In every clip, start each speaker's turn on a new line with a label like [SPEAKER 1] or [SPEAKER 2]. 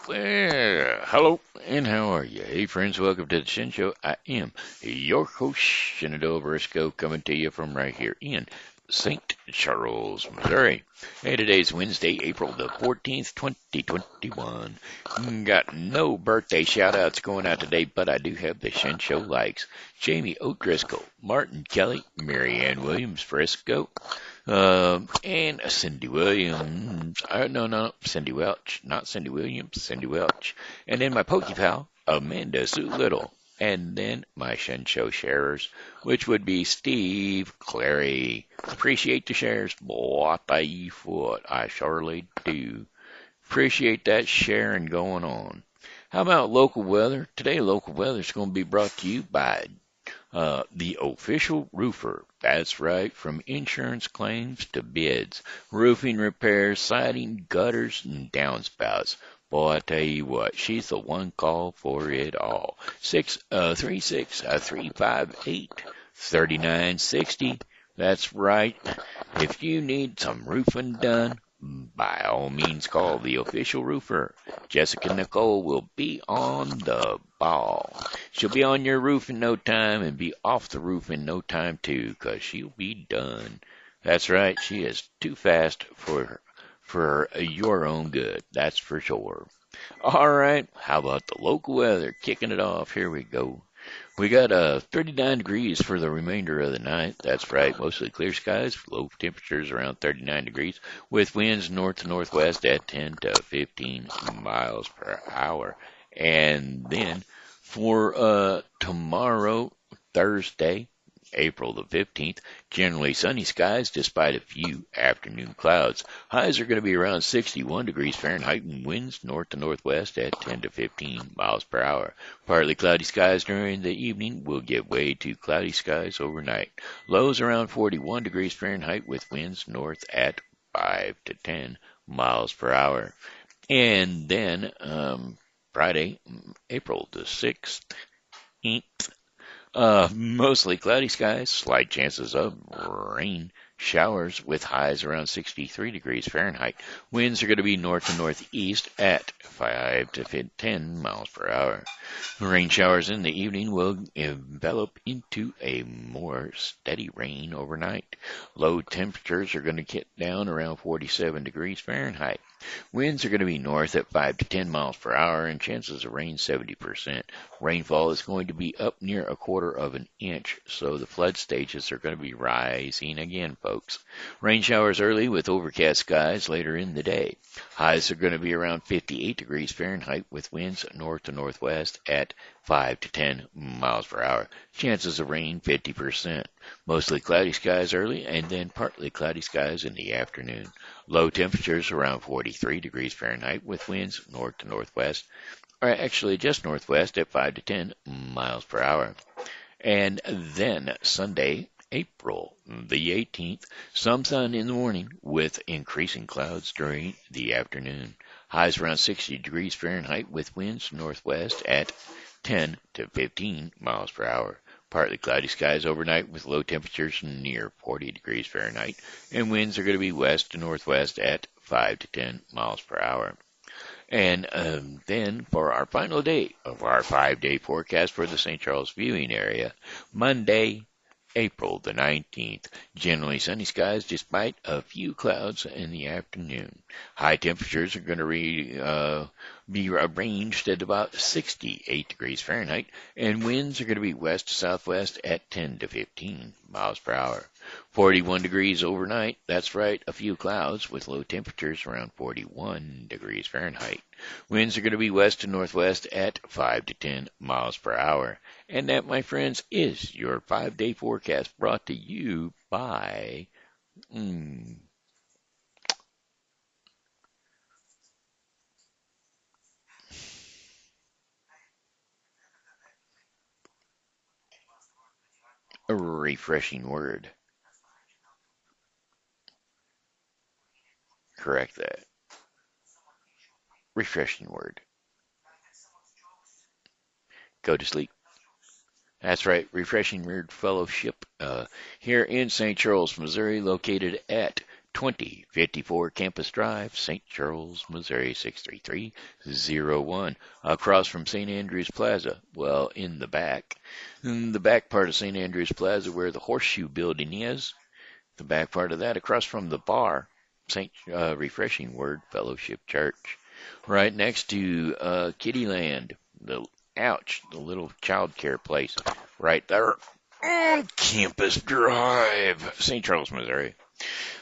[SPEAKER 1] Well, hello, and how are you? Hey, friends, welcome to the Shin Show. I am your host, Shenandoah Briscoe, coming to you from right here in St. Charles, Missouri. Hey, today's Wednesday, April the 14th, 2021. Got no birthday shout-outs going out today, but I do have the Shin Show likes. Jamie O'Driscoll, Martin Kelly, Marianne Williams Frisco, and Cindy Williams. No, Cindy Welch. Not Cindy Williams, Cindy Welch. And then my Pokey pal, Amanda Sue Little. And then my Shin Show sharers, which would be Steve Clary. Appreciate the shares, boy, I foot. I surely do. Appreciate that sharing going on. How about local weather? Today, local weather is going to be brought to you by the official roofer. That's right, from insurance claims to bids, roofing repairs, siding, gutters, and downspouts. Boy, I tell you what, she's the one call for it all. 636-358-3960. That's right. If you need some roofing done, by all means call the official roofer. Jessica Nicole will be on the ball. She'll be on your roof in no time and be off the roof in no time too, 'cause she'll be done. That's right, she is too fast for your own good. That's for sure. All right, how about the local weather? Kicking it off. Here we go. We got 39 degrees for the remainder of the night. That's right, mostly clear skies, low temperatures around 39 degrees, with winds north to northwest at 10 to 15 miles per hour. And then for tomorrow, Thursday, April the 15th, generally sunny skies despite a few afternoon clouds. Highs are going to be around 61 degrees Fahrenheit and winds north to northwest at 10 to 15 miles per hour. Partly cloudy skies during the evening will give way to cloudy skies overnight. Lows around 41 degrees Fahrenheit with winds north at 5 to 10 miles per hour. And then Friday, April the 6th, mostly cloudy skies, slight chances of rain, showers with highs around 63 degrees Fahrenheit. Winds are going to be north to northeast at 5 to 10 miles per hour. Rain showers in the evening will envelop into a more steady rain overnight. Low temperatures are going to get down around 47 degrees Fahrenheit. Winds are going to be north at 5 to 10 miles per hour and chances of rain 70%. Rainfall is going to be up near a quarter of an inch, so the flood stages are going to be rising again, folks. Rain showers early with overcast skies later in the day. Highs are going to be around 58 degrees Fahrenheit with winds north to northwest at 5 to 10 miles per hour. Chances of rain 50%. Mostly cloudy skies early and then partly cloudy skies in the afternoon. Low temperatures around 43 degrees Fahrenheit with winds north to northwest, or actually just northwest at 5 to 10 miles per hour. And then Sunday, April the 18th, some sun in the morning with increasing clouds during the afternoon. Highs around 60 degrees Fahrenheit with winds northwest at 10 to 15 miles per hour. Partly cloudy skies overnight with low temperatures near 40 degrees Fahrenheit, and winds are going to be west to northwest at 5 to 10 miles per hour. And then for our final day of our 5-day forecast for the St. Charles viewing area, Monday, April the 19th, generally sunny skies despite a few clouds in the afternoon. High temperatures are going to be arranged at about 68 degrees Fahrenheit, and winds are going to be west to southwest at 10 to 15 miles per hour. 41 degrees overnight, that's right, a few clouds with low temperatures around 41 degrees Fahrenheit. Winds are going to be west to northwest at 5 to 10 miles per hour. And that, my friends, is your 5-day forecast brought to you by a refreshing word. Correct that. Refreshing word. Go to sleep. That's right, Refreshing Word Fellowship here in St. Charles, Missouri, located at 2054 Campus Drive, St. Charles, Missouri 63301, across from St. Andrews Plaza. Well, in the back part of St. Andrews Plaza where the Horseshoe Building is, the back part of that across from the bar, Refreshing Word Fellowship Church, right next to Kittyland, the little child care place, right there on Campus Drive, St. Charles, Missouri.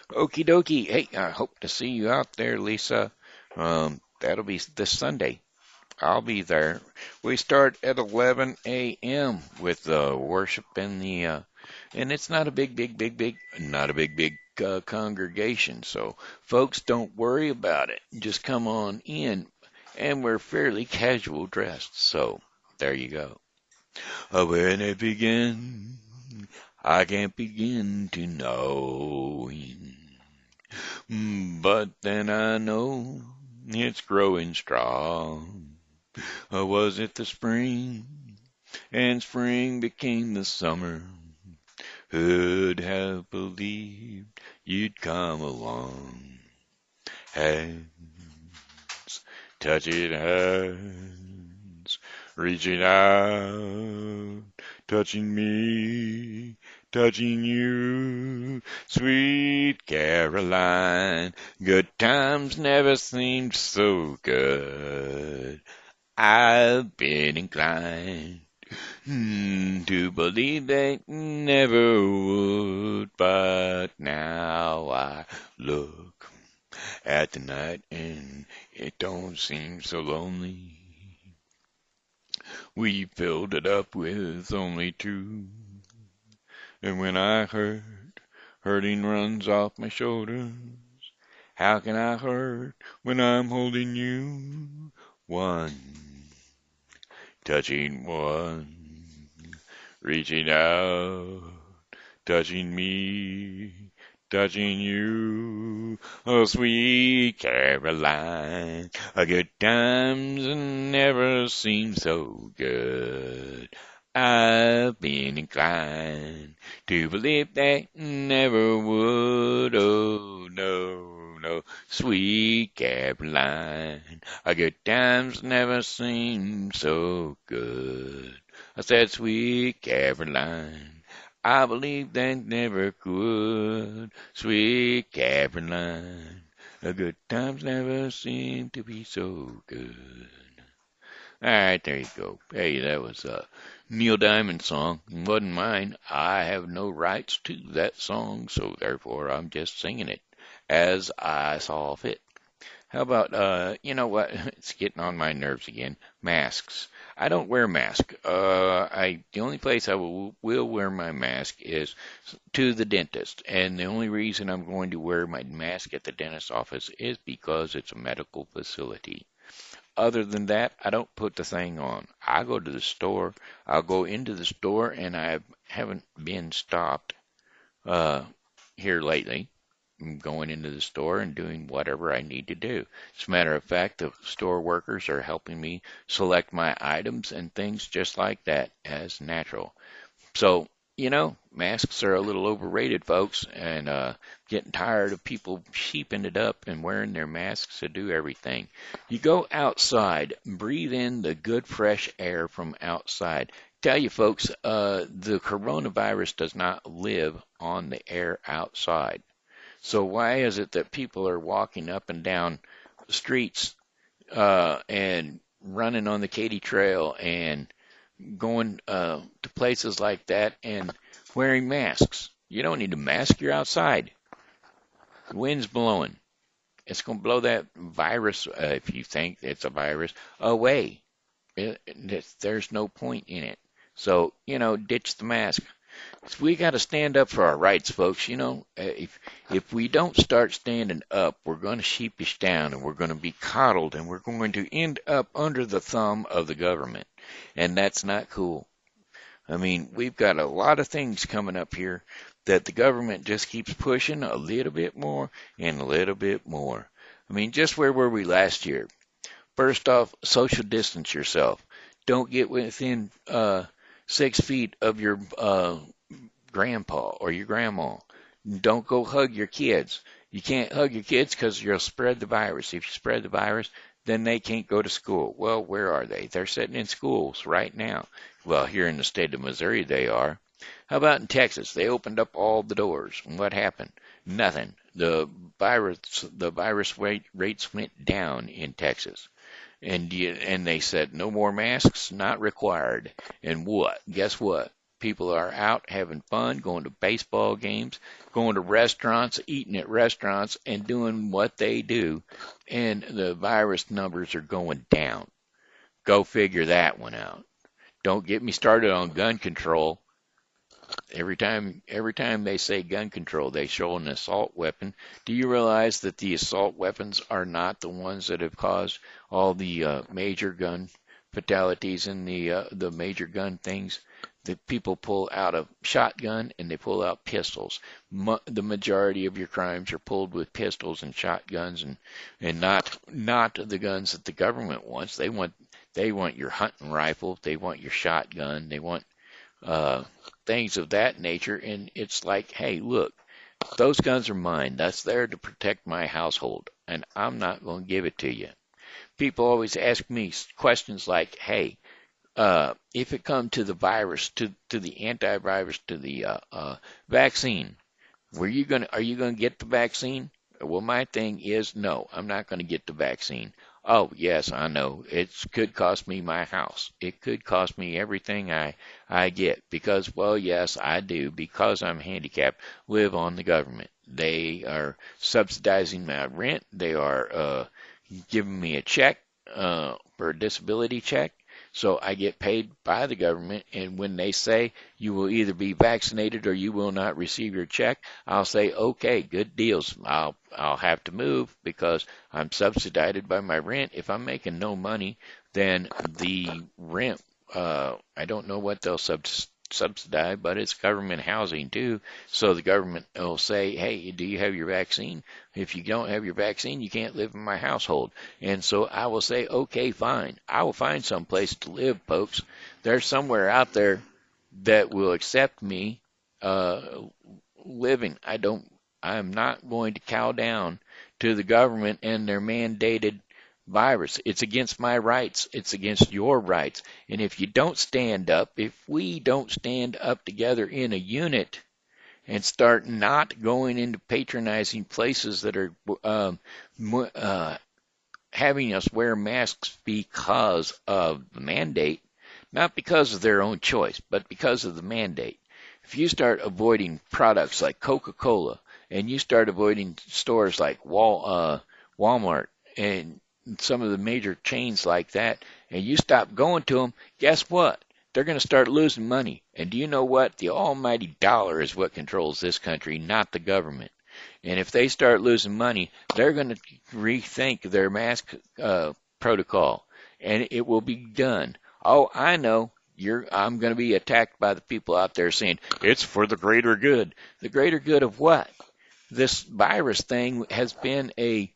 [SPEAKER 1] Okie dokie. Hey, I hope to see you out there, Lisa. That'll be this Sunday. I'll be there. We start at 11 a.m. with worship and and it's not a not a big congregation. So, folks, don't worry about it. Just come on in, and we're fairly casual dressed. So, there you go. When it begin, I can't begin to know. But then I know it's growing strong. Was it the spring? And spring became the summer. Who'd have believed you'd come along? Hands, touching hands, reaching out, touching me, touching you, sweet Caroline. Good times never seemed so good. I've been inclined to believe they never would, but now I look at the night and it don't seem so lonely. We filled it up with only two. And when I hurting runs off my shoulders, how can I hurt when I'm holding you? One, touching one, reaching out, touching me, touching you. Oh, sweet Caroline, good times never seem so good. I've been inclined to believe they never would. Oh, no, sweet Caroline, good times never seem so good. I said, sweet Caroline, I believe they never could. Sweet Caroline, good times never seem to be so good. All right, there you go. Hey, that was Neil Diamond's song. It wasn't mine. I have no rights to that song, so therefore I'm just singing it as I saw fit. How about, you know what? It's getting on my nerves again. Masks. I don't wear mask. The only place I will wear my mask is to the dentist, and the only reason I'm going to wear my mask at the dentist's office is because it's a medical facility. Other than that, I don't put the thing on. I go to the store. I'll go into the store, and I haven't been stopped here lately. I'm going into the store and doing whatever I need to do. As a matter of fact, the store workers are helping me select my items and things just like that as natural. So, masks are a little overrated, folks, and getting tired of people sheeping it up and wearing their masks to do everything. You go outside, breathe in the good fresh air from outside. Tell you folks, the coronavirus does not live on the air outside. So why is it that people are walking up and down streets and running on the Katy Trail and going to places like that and wearing masks? You don't need a mask. You're outside. The wind's blowing. It's going to blow that virus, if you think it's a virus, away. There's no point in it. So, ditch the mask. We got to stand up for our rights, folks. If we don't start standing up, we're going to sheepish down and we're going to be coddled and we're going to end up under the thumb of the government. And that's not cool. I mean, we've got a lot of things coming up here that the government just keeps pushing a little bit more and a little bit more. I mean, just where were we last year? First off, social distance yourself. Don't get within 6 feet of your grandpa or your grandma. Don't go hug your kids. You can't hug your kids because you'll spread the virus. If you spread the virus, then they can't go to school. Well, where are they? They're sitting in schools right now. Well, here in the state of Missouri, they are. How about in Texas? They opened up all the doors. And what happened? Nothing. The virus rates went down in Texas. And they said no more masks, not required. And what? Guess what? People are out having fun, going to baseball games, going to restaurants, eating at restaurants, and doing what they do. And the virus numbers are going down. Go figure that one out. Don't get me started on gun control. Every time they say gun control, they show an assault weapon. Do you realize that the assault weapons are not the ones that have caused all the major gun fatalities and the major gun things? The people pull out a shotgun and they pull out pistols. The majority of your crimes are pulled with pistols and shotguns, and not the guns that the government wants. They want your hunting rifle. They want your shotgun. They want things of that nature. And it's like, hey, look, those guns are mine. That's there to protect my household, and I'm not going to give it to you. People always ask me questions like, hey, if it come to the virus, to the antivirus, to the vaccine, are you gonna get the vaccine? Well, my thing is, no, I'm not going to get the vaccine. Oh, yes, I know. It could cost me my house. It could cost me everything I get because, well, yes, I do, because I'm handicapped, live on the government. They are subsidizing my rent. They are giving me a check for a disability check. So I get paid by the government, and when they say you will either be vaccinated or you will not receive your check, I'll say, okay, good deals. I'll have to move because I'm subsidized by my rent. If I'm making no money, then the rent, I don't know what they'll subsidize, but it's government housing too. So the government will say, hey, do you have your vaccine? If you don't have your vaccine, you can't live in my household. And so I will say, okay, fine. I will find some place to live, folks. There's somewhere out there that will accept me living. I'm not going to cow down to the government and their mandated virus. It's against my rights. It's against your rights. And if you don't stand up, if we don't stand up together in a unit and start not going into patronizing places that are having us wear masks because of the mandate, not because of their own choice, but because of the mandate. If you start avoiding products like Coca-Cola and you start avoiding stores like Walmart and some of the major chains like that, and you stop going to them, guess what? They're going to start losing money. And do you know what? The almighty dollar is what controls this country, not the government. And if they start losing money, they're going to rethink their mask protocol, and it will be done. Oh, I know. I'm going to be attacked by the people out there saying, it's for the greater good. The greater good of what? This virus thing has been a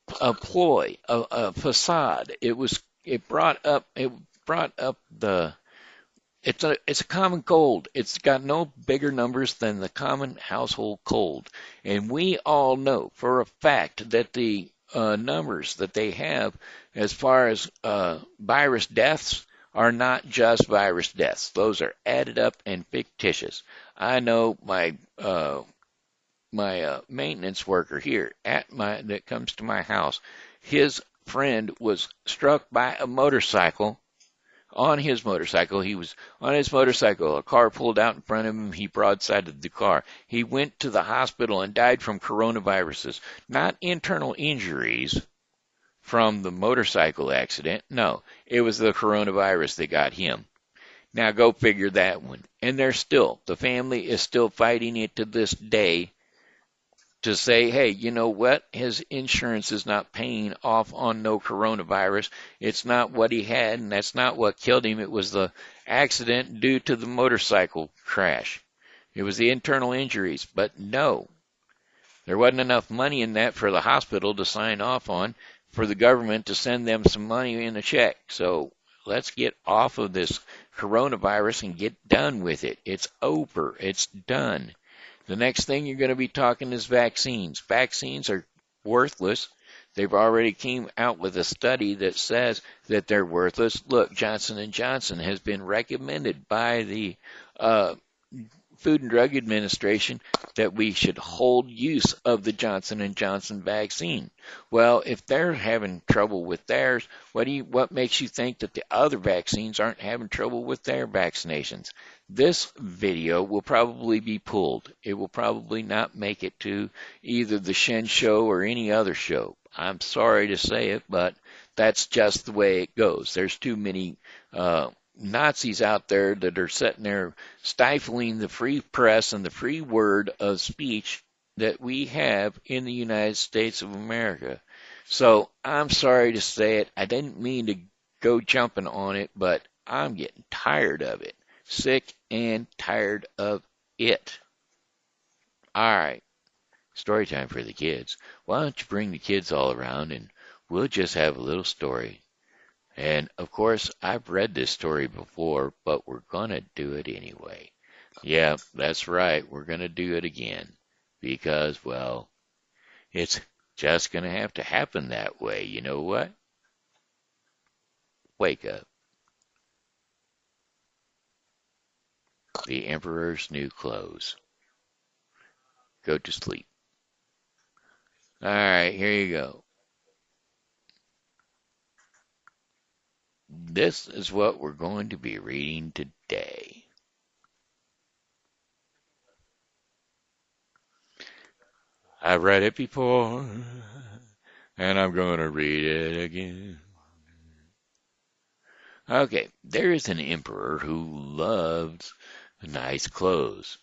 [SPEAKER 1] ploy, a facade. It brought up the. It's a common cold. It's got no bigger numbers than the common household cold, and we all know for a fact that the numbers that they have as far as virus deaths are not just virus deaths. Those are added up and fictitious. I know my maintenance worker here that comes to my house, his friend was struck by a motorcycle. On his motorcycle, he was on his motorcycle. A car pulled out in front of him. He broadsided the car. He went to the hospital and died from coronaviruses, not internal injuries from the motorcycle accident. No, it was the coronavirus that got him. Now go figure that one. And the family is still fighting it to this day to say, hey, you know what? His insurance is not paying off on no coronavirus. It's not what he had, and that's not what killed him. It was the accident due to the motorcycle crash. It was the internal injuries. But no, there wasn't enough money in that for the hospital to sign off on, for the government to send them some money in a check. So let's get off of this coronavirus and get done with it. It's over. It's done. The next thing you're going to be talking is vaccines. Vaccines are worthless. They've already came out with a study that says that they're worthless. Look, Johnson and Johnson has been recommended by the uh, Food and Drug Administration that we should hold use of the Johnson and Johnson vaccine. Well, if they're having trouble with theirs, what makes you think that the other vaccines aren't having trouble with their vaccinations? This video will probably be pulled. It will probably not make it to either the Shen show or any other show. I'm sorry to say it, but that's just the way it goes. There's too many Nazis out there that are sitting there stifling the free press and the free word of speech that we have in the United States of America. So I'm sorry to say it. I didn't mean to go jumping on it, but I'm getting tired of it. Sick and tired of it. All right. Story time for the kids. Why don't you bring the kids all around and we'll just have a little story. And, of course, I've read this story before, but we're going to do it anyway. Yeah, that's right. We're going to do it again because, well, it's just going to have to happen that way. You know what? Wake up. The Emperor's New Clothes. Go to sleep. All right, here you go. This is what we're going to be reading today. I've read it before, and I'm going to read it again. Okay, there is an emperor who loves nice clothes.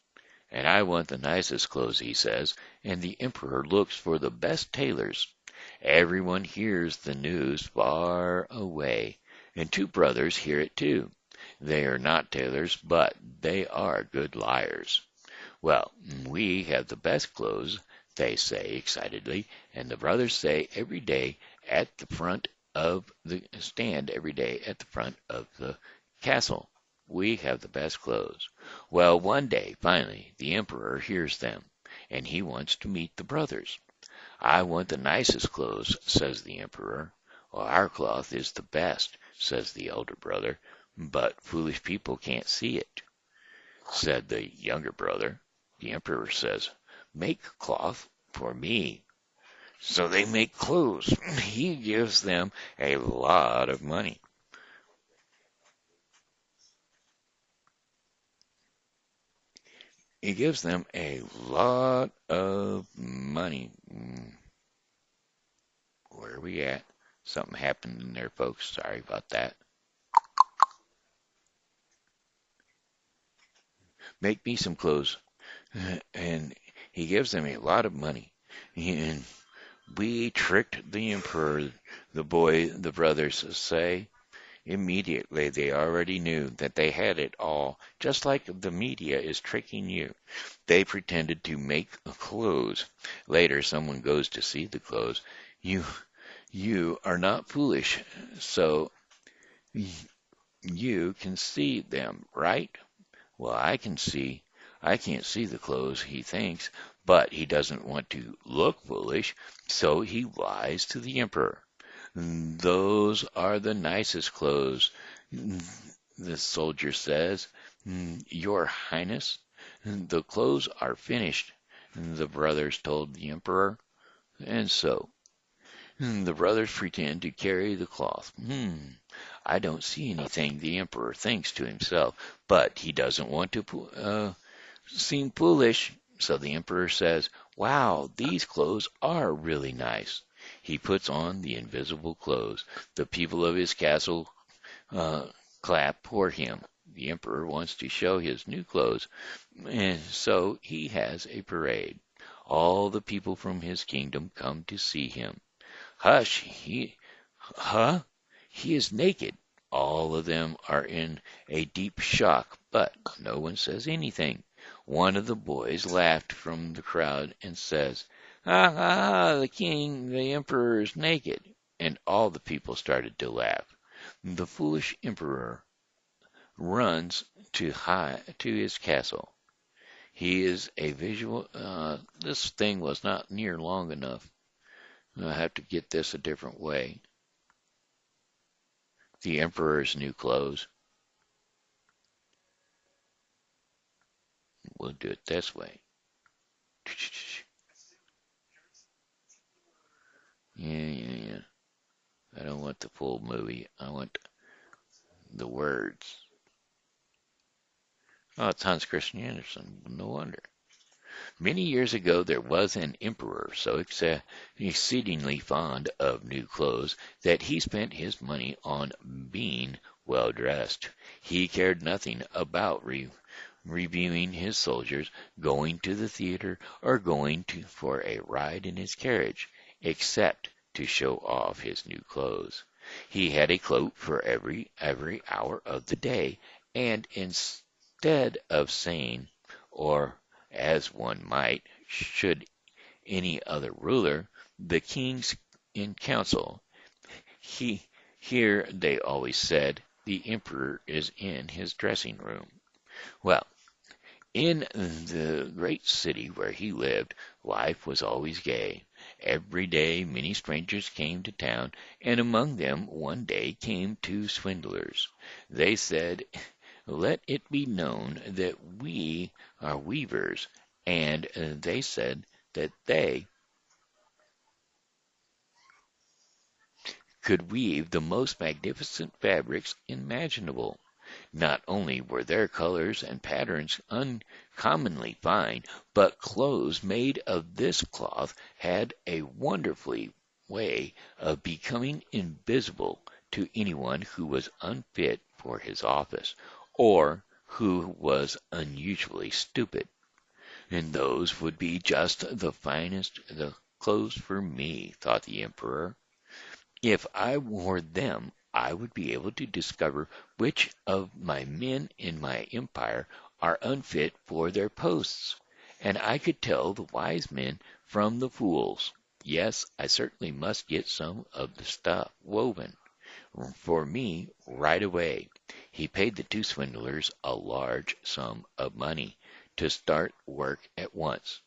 [SPEAKER 1] And I want the nicest clothes, he says, and the emperor looks for the best tailors. Everyone hears the news far away, and two brothers hear it too. They are not tailors, but they are good liars. Well, we have the best clothes, they say excitedly, and the brothers say every day at the front of the stand every day at the front of the castle. We have the best clothes. Well, one day, finally, the emperor hears them, and he wants to meet the brothers. I want the nicest clothes, says the emperor. Well, our cloth is the best, says the elder brother, but foolish people can't see it, said the younger brother. The emperor says, make cloth for me. So they make clothes. He gives them a lot of money. He gives them a lot of money. Where are we at? Something happened in there, folks. Sorry about that. Make me some clothes. And he gives them a lot of money. And we tricked the emperor, the brothers say. Immediately they already knew that they had it all, just like the media is tricking you. They pretended to make clothes. Later someone goes to see the clothes. You are not foolish, so you can see them, right? Well, I can't see the clothes, he thinks, but he doesn't want to look foolish, so he lies to the emperor. Those are the nicest clothes, the soldier says. Your Highness, the clothes are finished, the brothers told the emperor. And so, the brothers pretend to carry the cloth. I don't see anything, the emperor thinks to himself, but he doesn't want to seem foolish. So the emperor says, wow, these clothes are really nice. He puts on the invisible clothes. The people of his castle clap for him. The emperor wants to show his new clothes, and so he has a parade. All the people from his kingdom come to see him. Hush, he is naked. All of them are in a deep shock, but no one says anything. One of the boys laughed from the crowd and says, the emperor is naked. And all the people started to laugh. The foolish emperor runs to his castle. He is a visual. This thing was not near long enough. I have to get this a different way. The Emperor's new clothes. We'll do it this way. Yeah. I don't want the full movie. I want the words. Oh, it's Hans Christian Andersen. No wonder. Many years ago there was an emperor so exceedingly fond of new clothes that he spent his money on being well dressed. He cared nothing about reviewing his soldiers, going to the theater, or for a ride in his carriage, except to show off his new clothes. He had a cloak for every hour of the day, and instead of saying, or as one might, should any other ruler, the kings in council, he here they always said, the emperor is in his dressing room. Well, in the great city where he lived, life was always gay. Every day many strangers came to town, and among them one day came two swindlers. They said, "Let it be known that we are weavers," and they said that they could weave the most magnificent fabrics imaginable. Not only were their colors and patterns uncommonly fine, but clothes made of this cloth had a wonderfully way of becoming invisible to anyone who was unfit for his office, or who was unusually stupid. And those would be just the clothes for me, thought the emperor. If I wore them, I would be able to discover which of my men in my empire are unfit for their posts, and I could tell the wise men from the fools. Yes, I certainly must get some of the stuff woven for me right away. He paid the two swindlers a large sum of money to start work at once,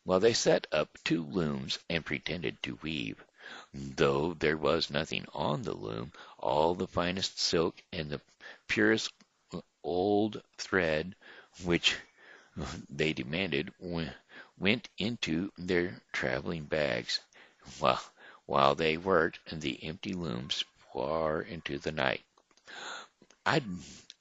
[SPEAKER 1] while they set up two looms and pretended to weave. Though there was nothing on the loom, all the finest silk and the purest old thread which they demanded went into their traveling bags, while, while they worked in the empty looms far into the night. I'd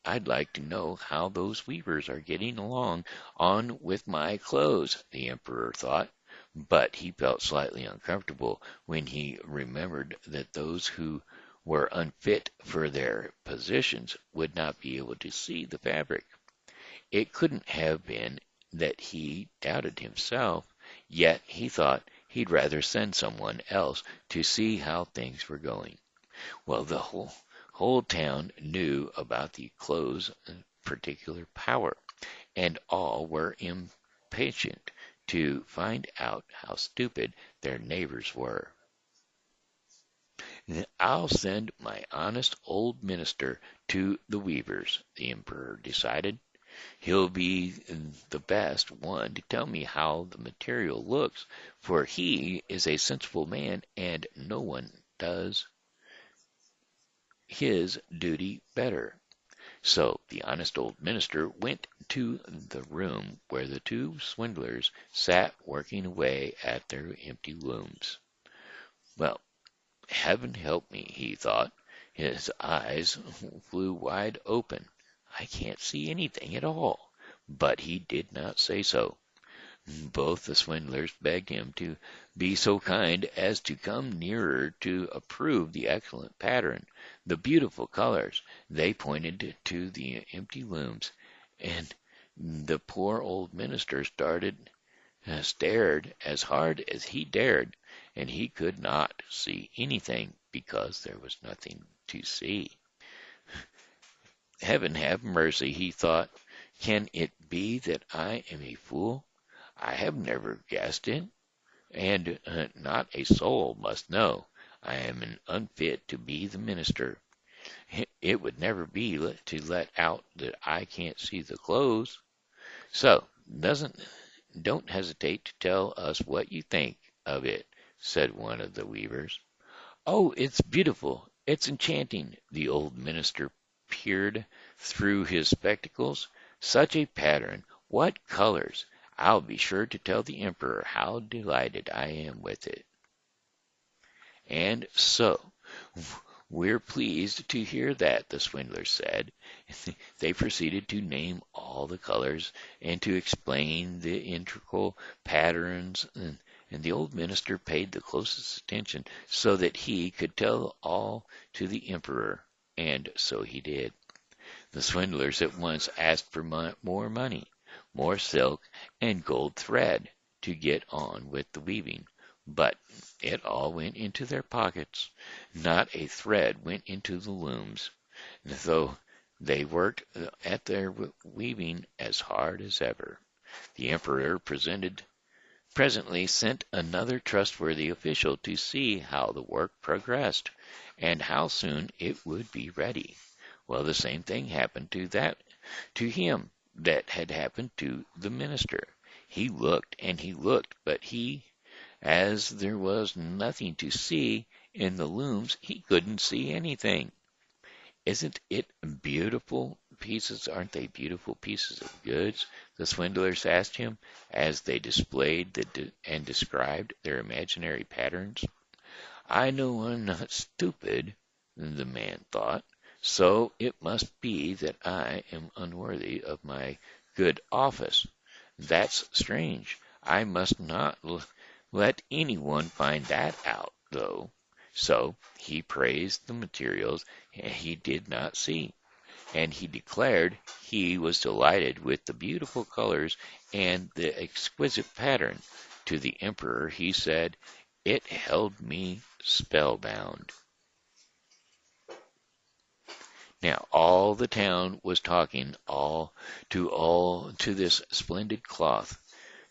[SPEAKER 1] I'd like to know how those weavers are getting along on with my clothes, the emperor thought, but he felt slightly uncomfortable when he remembered that those who were unfit for their positions would not be able to see the fabric. It couldn't have been that he doubted himself, yet he thought he'd rather send someone else to see how things were going. Well, the whole town knew about the clothes' particular power, and all were impatient to find out how stupid their neighbors were. "I'll send my honest old minister to the weavers," the emperor decided. "He'll be the best one to tell me how the material looks, for he is a sensible man, and no one does his duty better." So the honest old minister went to the room where the two swindlers sat working away at their empty looms. Well, heaven help me, he thought. His eyes flew wide open. I can't see anything at all. But he did not say so. Both the swindlers begged him to be so kind as to come nearer to approve the excellent pattern, the beautiful colors. They pointed to the empty looms, and the poor old minister stared as hard as he dared, and he could not see anything because there was nothing to see. Heaven have mercy, he thought. Can it be that I am a fool? I have never guessed it, and not a soul must know I am unfit to be the minister. It would never be to let out that I can't see the clothes. So doesn't don't hesitate to tell us what you think of it," said one of the weavers. "Oh, it's beautiful, it's enchanting." The old minister peered through his spectacles. "Such a pattern! What colors! I'll be sure to tell the emperor how delighted I am with it." "And so we're pleased to hear that," the swindler said. They proceeded to name all the colors and to explain the integral patterns, and the old minister paid the closest attention so that he could tell all to the emperor, and so he did. The swindlers at once asked for more money, more silk, and gold thread to get on with the weaving, but it all went into their pockets. Not a thread went into the looms, though they worked at their weaving as hard as ever. The emperor presently sent another trustworthy official to see how the work progressed, and how soon it would be ready. Well, the same thing happened to him that had happened to the minister. He looked and he looked, but as there was nothing to see in the looms, he couldn't see anything. "Isn't it beautiful pieces? Aren't they beautiful pieces of goods?" the swindlers asked him as they displayed and described their imaginary patterns. "I know I'm not stupid," the man thought, "so it must be that I am unworthy of my good office. That's strange. I must not let anyone find that out, though." So he praised the materials he did not see, and he declared he was delighted with the beautiful colors and the exquisite pattern. To the emperor he said, "It held me spellbound." Now all the town was talking all to this splendid cloth.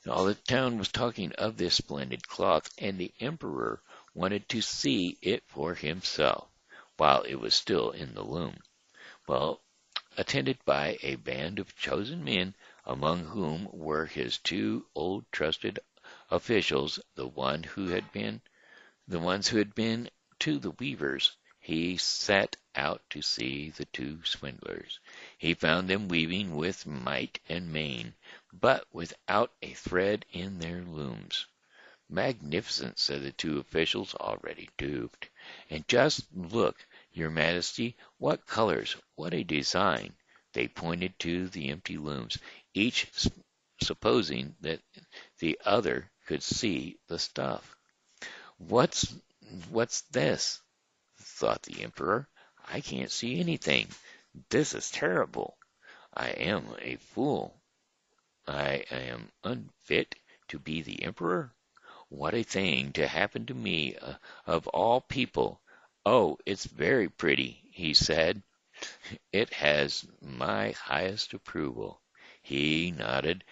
[SPEAKER 1] All the town was talking of this splendid cloth, and the emperor wanted to see it for himself, while it was still in the loom. Well, attended by a band of chosen men, among whom were his two old trusted officials, the ones who had been to the weavers, he set out to see the two swindlers. He found them weaving with might and main, but without a thread in their looms. "Magnificent," said the two officials, already duped. "And just look, your Majesty, what colors, what a design!" They pointed to the empty looms, each supposing that the other could see the stuff. "What's this?" thought the emperor. "I can't see anything. This is terrible. I am a fool. I am unfit to be the emperor. What a thing to happen to me, of all people. Oh, it's very pretty," he said. "It has my highest approval." He nodded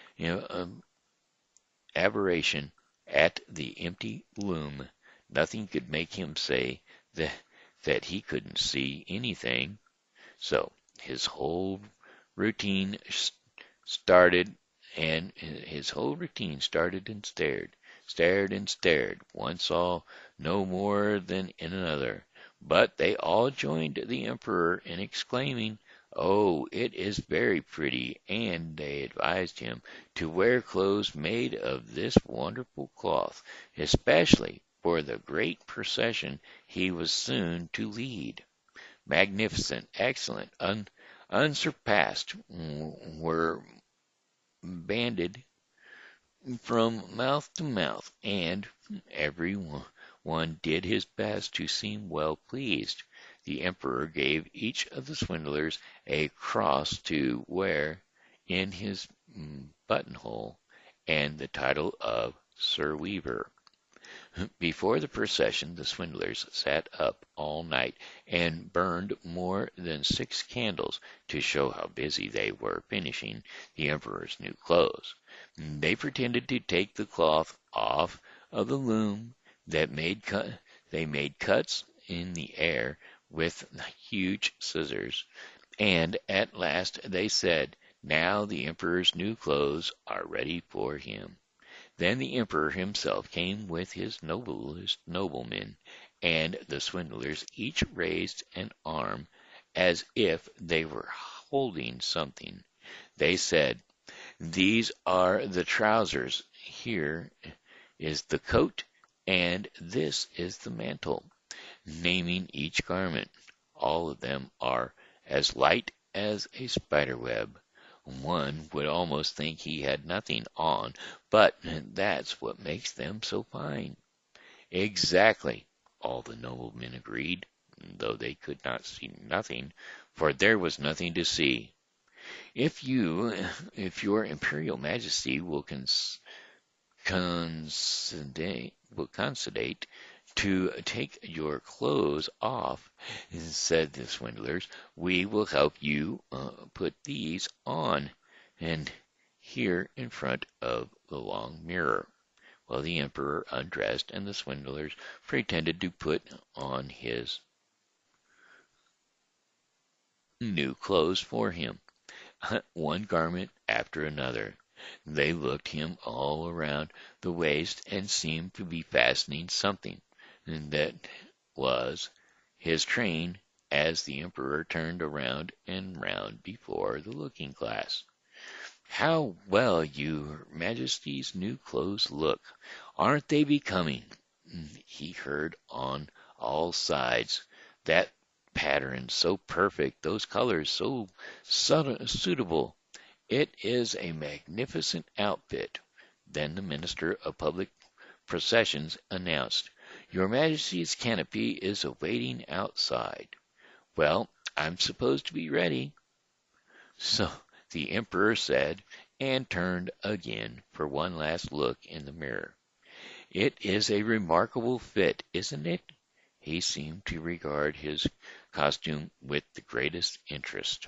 [SPEAKER 1] aberration at the empty loom. Nothing could make him say that he couldn't see anything. So his whole routine started, and stared and stared. One saw no more than in another. But they all joined the emperor in exclaiming, "Oh, it is very pretty," and they advised him to wear clothes made of this wonderful cloth, especially for the great procession he was soon to lead. Magnificent, excellent, unsurpassed were banded from mouth to mouth, and every one did his best to seem well pleased. The emperor gave each of the swindlers a cross to wear in his buttonhole, and the title of Sir Weaver. Before the procession the swindlers sat up all night and burned more than 6 candles to show how busy they were finishing the emperor's new clothes. They pretended to take the cloth off of the loom, they made cuts in the air with huge scissors, and at last they said, Now the emperor's new clothes are ready for him. Then the emperor himself came with his noblest noblemen, and the swindlers each raised an arm as if they were holding something. They said, "These are the trousers, here is the coat, and this is the mantle," naming each garment. All of them are as light as a spider web. One would almost think he had nothing on, but that's what makes them so fine. Exactly, all the noblemen agreed, though they could not see nothing, for there was nothing to see. If your imperial majesty will concedate to take your clothes off," said the swindlers, "we will help you put these on, and here in front of the long mirror." Well, the emperor undressed, and the swindlers pretended to put on his new clothes for him, one garment after another. They looked him all around the waist and seemed to be fastening something, and that was his train, as the emperor turned around and round before the looking glass. "How well your majesty's new clothes look! Aren't they becoming?" he heard on all sides. "That pattern so perfect, those colors so suitable. It is a magnificent outfit." Then the minister of public processions announced, "Your majesty's canopy is awaiting outside." "Well, I'm supposed to be ready." So the emperor said, and turned again for one last look in the mirror. "It is a remarkable fit, isn't it?" He seemed to regard his costume with the greatest interest.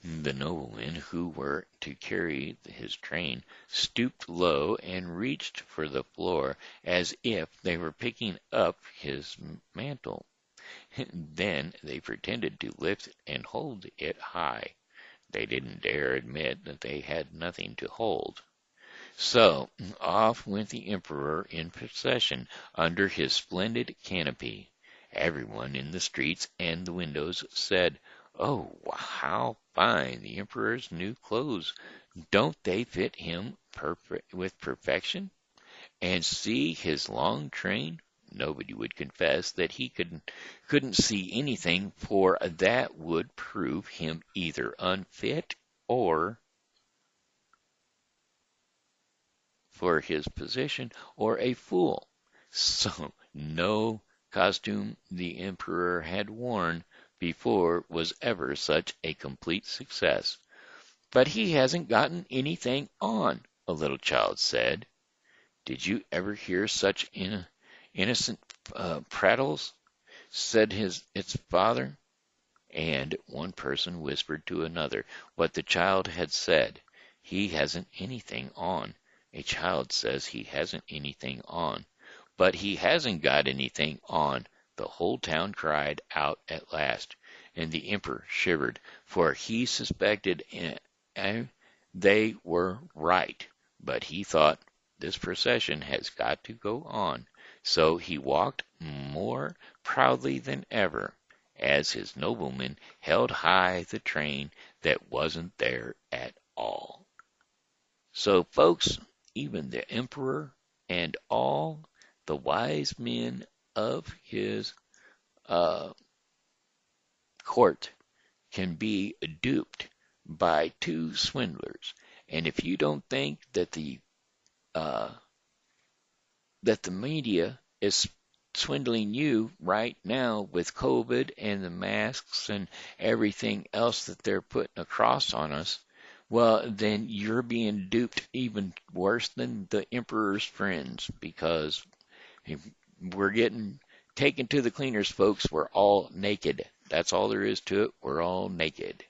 [SPEAKER 1] The noblemen who were to carry his train stooped low and reached for the floor as if they were picking up his mantle. Then they pretended to lift and hold it high. They didn't dare admit that they had nothing to hold. So off went the emperor in procession under his splendid canopy. Everyone in the streets and the windows said, "Oh, how fine the emperor's new clothes! Don't they fit him with perfection? And see his long train." Nobody would confess that he couldn't see anything, for that would prove him either unfit or for his position, or a fool. So no costume the emperor had worn before was ever such a complete success. "But he hasn't gotten anything on," a little child said. "Did you ever hear such innocent prattles?" said its father. And one person whispered to another what the child had said. "He hasn't anything on. A child says he hasn't anything on. But he hasn't got anything on," the whole town cried out at last, and the emperor shivered, for he suspected they were right. But he thought, "This procession has got to go on." So he walked more proudly than ever, as his noblemen held high the train that wasn't there at all. So, folks, even the emperor and all the wise men of his uh, court can be duped by two swindlers. And if you don't think uh, that the media is swindling you right now with COVID and the masks and everything else that they're putting across on us, well, then you're being duped even worse than the emperor's friends, because we're getting taken to the cleaners, folks. We're all naked. That's all there is to it. We're all naked.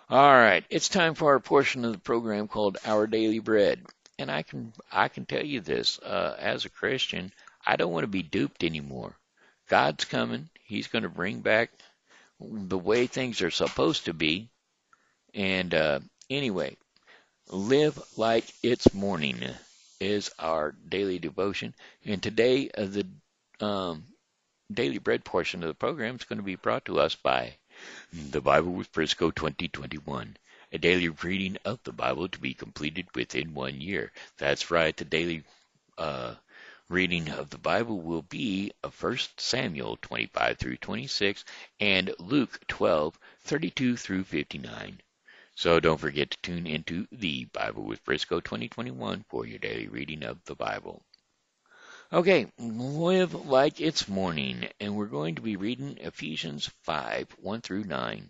[SPEAKER 1] All right, it's time for our portion of the program called Our Daily Bread. And I can tell you this, as a Christian, I don't want to be duped anymore. God's coming. He's going to bring back the way things are supposed to be. And Anyway, live like it's morning is our daily devotion. And today, the um, daily bread portion of the program is going to be brought to us by the Bible with Briscoe 2021, a daily reading of the Bible to be completed within 1 year. That's right, the daily reading of the Bible will be 1 Samuel 25 through 26 and Luke 12, 32 through 59. So don't forget to tune into the Bible with Briscoe 2021 for your daily reading of the Bible. Okay, live like it's morning, and we're going to be reading Ephesians 5, 1 through 9.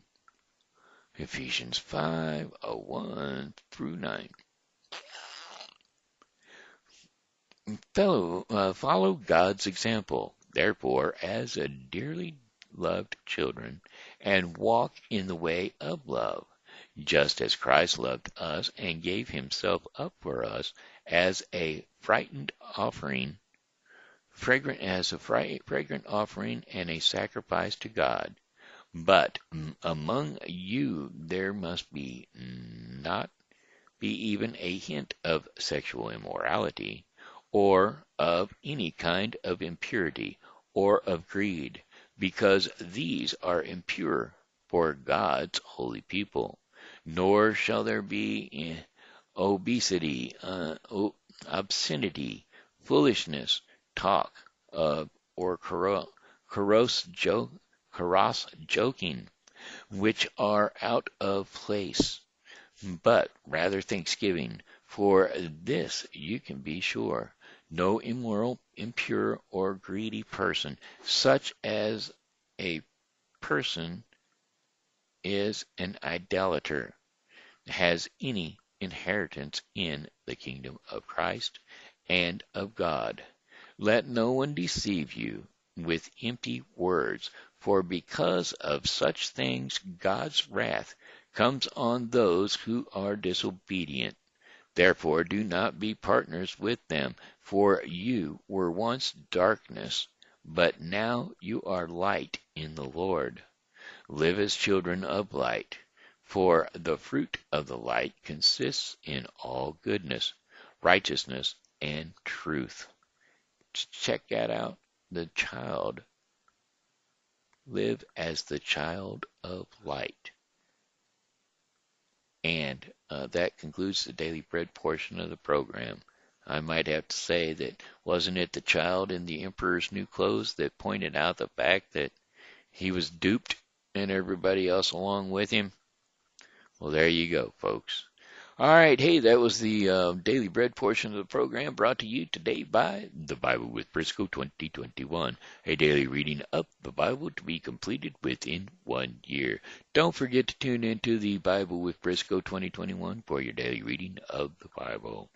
[SPEAKER 1] Ephesians 5, 1 through 9. Follow God's example, therefore, as a dearly loved children, and walk in the way of love, just as Christ loved us and gave himself up for us as a fragrant offering and a sacrifice to God. But among you there must be not be even a hint of sexual immorality, or of any kind of impurity, or of greed, because these are impure for God's holy people. Nor shall there be obesity, obscenity, foolishness, talk of or carouse joking, which are out of place, but rather thanksgiving. For this you can be sure, no immoral, impure, or greedy person, such as a person is an idolater, has any inheritance in the kingdom of Christ and of God. Let no one deceive you with empty words, for because of such things God's wrath comes on those who are disobedient. Therefore do not be partners with them, for you were once darkness, but now you are light in the Lord. Live as children of light, for the fruit of the light consists in all goodness, righteousness, and truth. Check that out. The child. Live as the child of light. And that concludes the daily bread portion of the program. I might have to say that wasn't it the child in the emperor's new clothes that pointed out the fact that he was duped and everybody else along with him? Well, there you go, folks. All right, hey, that was the daily bread portion of the program brought to you today by the Bible with Briscoe 2021, a daily reading of the Bible to be completed within 1 year. Don't forget to tune into the Bible with Briscoe 2021 for your daily reading of the Bible.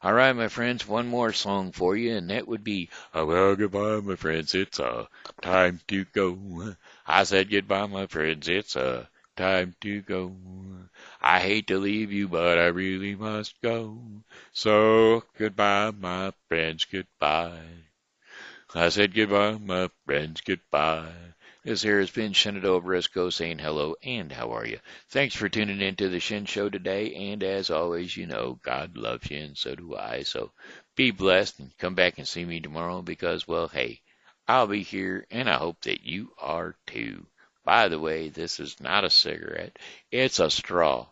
[SPEAKER 1] All right, my friends, one more song for you, and that would be, well, goodbye, my friends, it's time to go. I said goodbye, my friends, it's time to go. I hate to leave you, but I really must go. So, goodbye, my friends, goodbye. I said goodbye, my friends, goodbye. This here has been Shenandoah Briscoe saying hello and how are you? Thanks for tuning in to the Shen Show today, and as always, you know, God loves you and so do I. So be blessed and come back and see me tomorrow because, well, hey, I'll be here and I hope that you are too. By the way, this is not a cigarette, it's a straw.